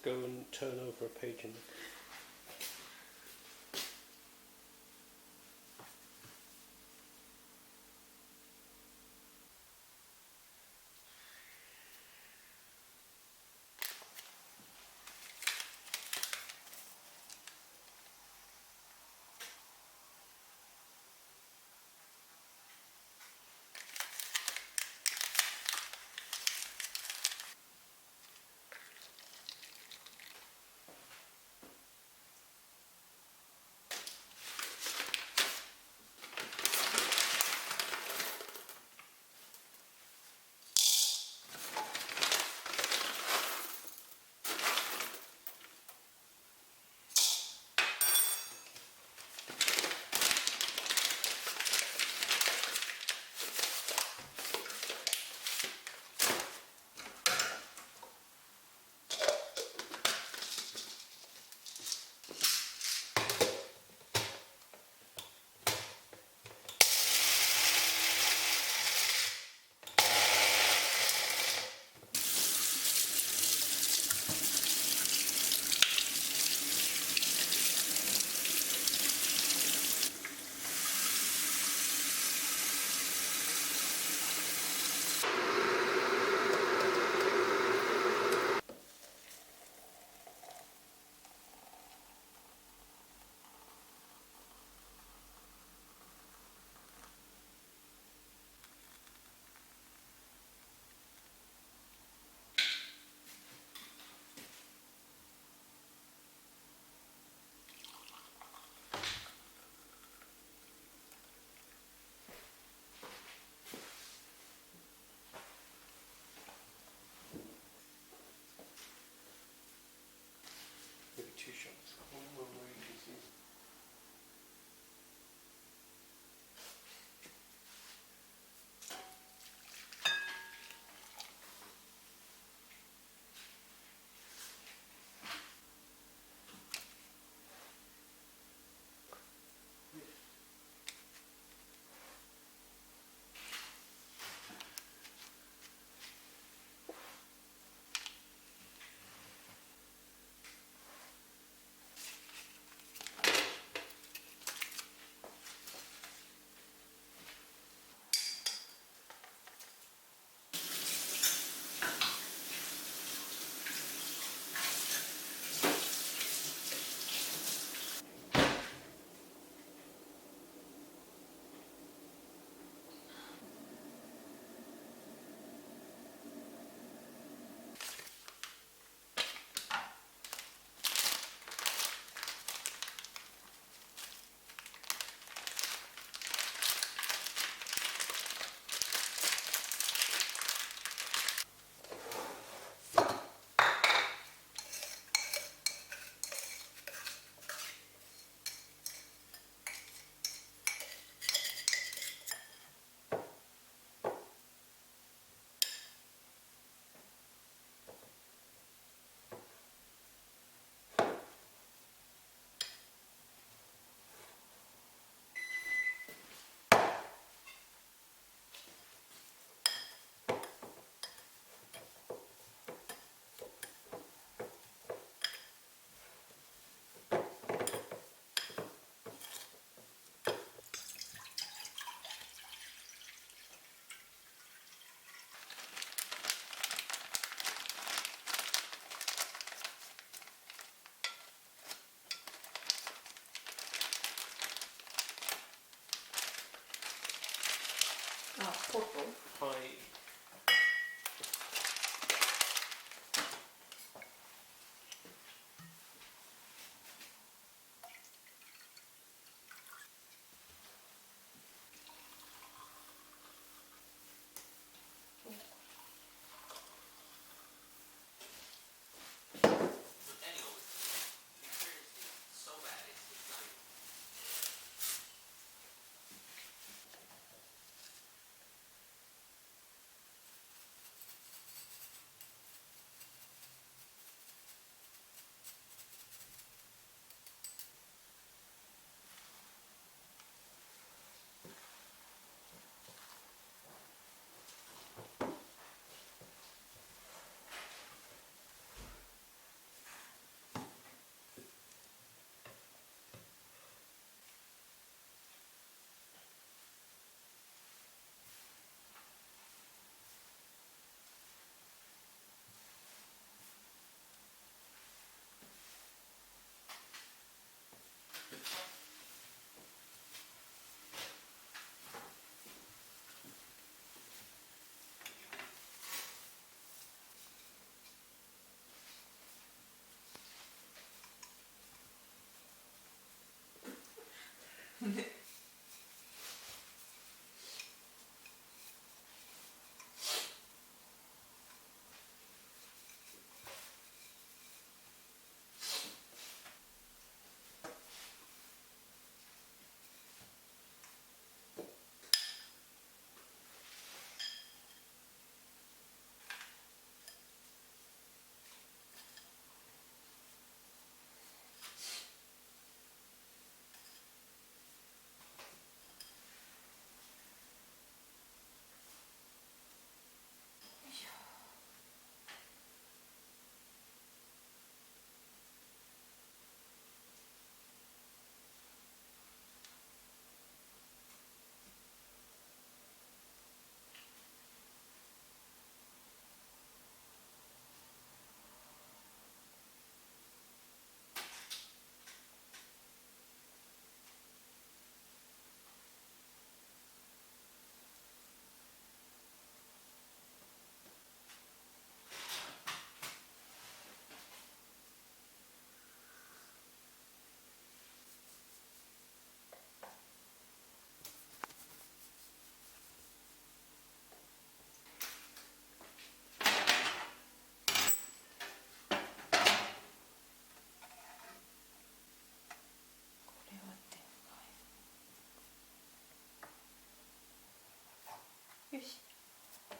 go and turn over a page in the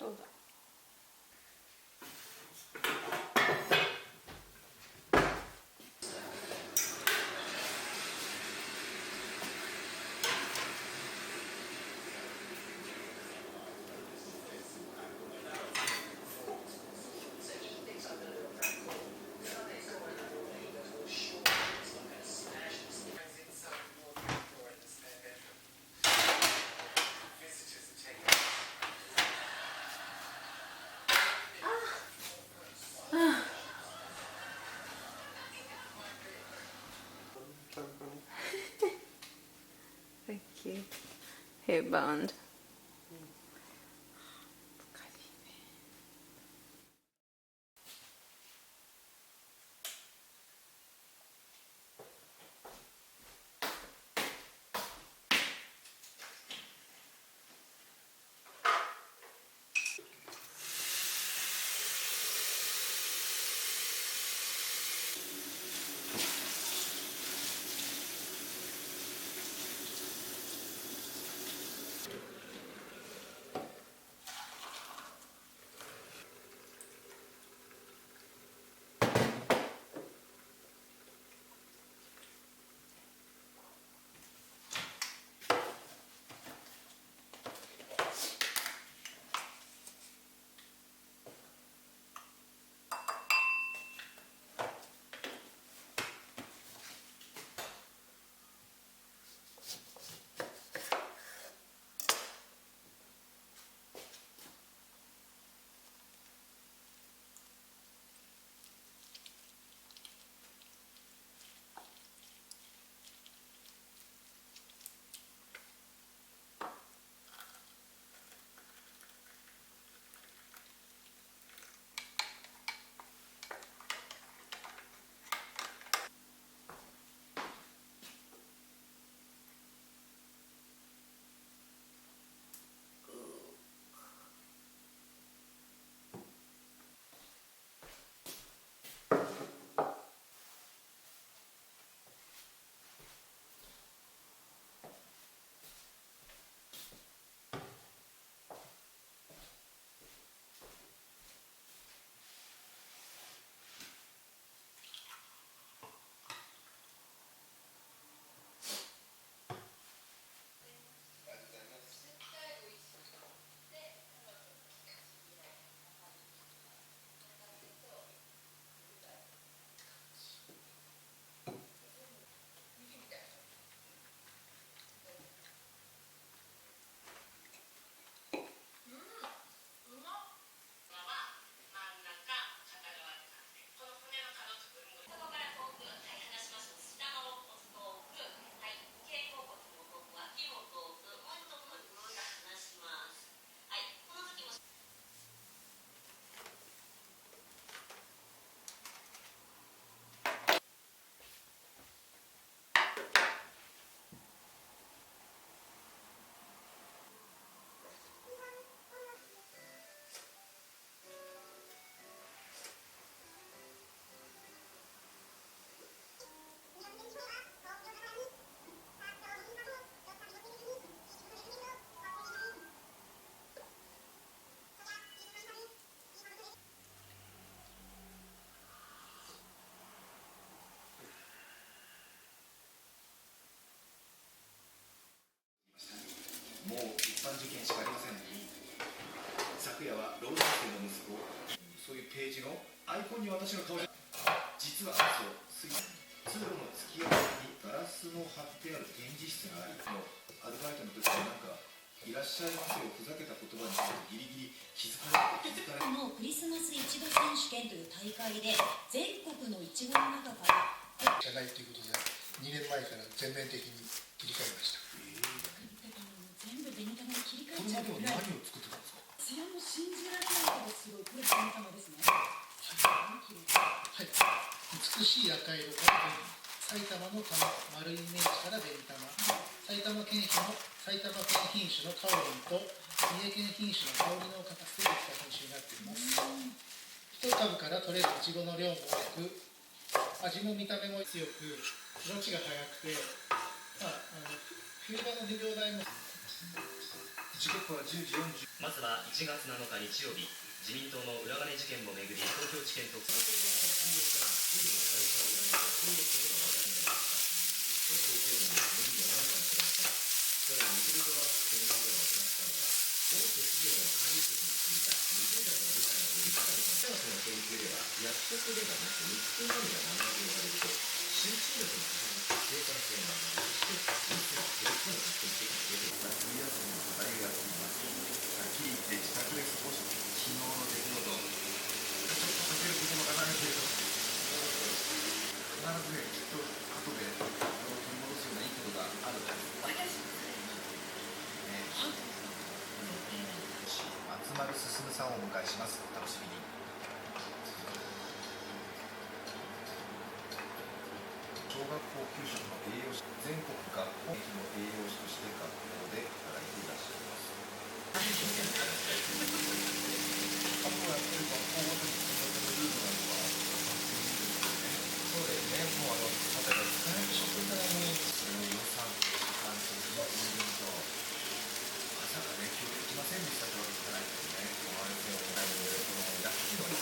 どうだ。Thank you. Hairband. 時刻は10時40。まずは1月7日日曜日、自民党の裏金事件をめぐり東京地検特捜部役職ではなく日数のみが名前で呼ばれると集中力の高まる生産性が増してミスが減るとの実験結果が出ています。冬休みの課題をやっています。はっきり言って自宅で過ごして、昨日の出来事、ちょっと避けることのかなけれど、必ずね、きっと後で取り戻すようないいことがあるはず。松丸進さんをお迎えします。お楽しみに。小学校給食の栄養士、全国学校の栄養士として学校で働いていらっしゃいます。あとはやっぱり学校ごとに決まってるルールなのはそうですね。もう例えば使える食材にそれの予算、時間的な人員とまさかね、今日できませんでしたってわけじゃないけどね、安全をもらえる役所の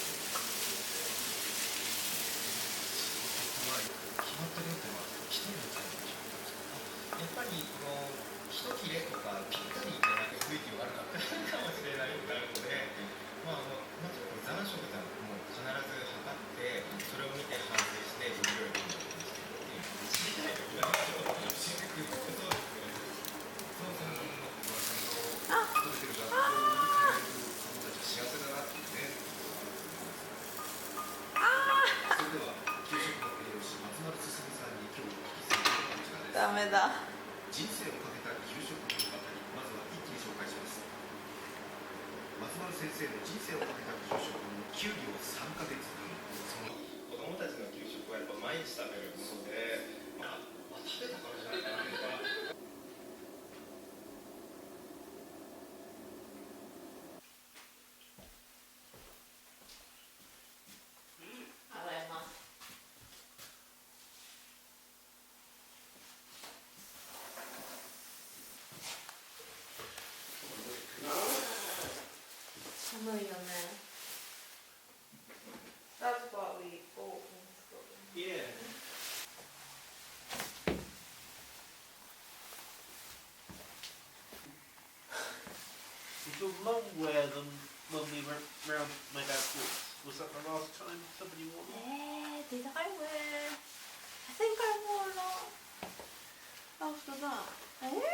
決まった量っていうのは一人のタイプでしょうか。やっぱりこの一切れとかぴったりじゃなくて雰囲気悪かったかもしれないのであるので、まずこれ残食でもう必ず測ってそれを見て反省して分量を決めて知りたい時は教えてくれる。そうですね。そうそうそう。食べてる学校に通える子たちは幸せだなってね。それでは給食の栄養士松丸進さんに今日お聞きすることはこちらです。ダメだ。人生をかけた給食物語、まずは一気に紹介します。松丸先生の人生をかけた給食の給料3ヶ月分。子供たちの給食はやっぱ毎日食べるもので、食べたからじゃないかなとか。洗います。寒いよね。That's what we bought in Scotland. Yeah. Did your mum wear them when we went round my dad's woods? Was that the last time somebody wore them? Did I wear? I think I wore a lot after that. なんで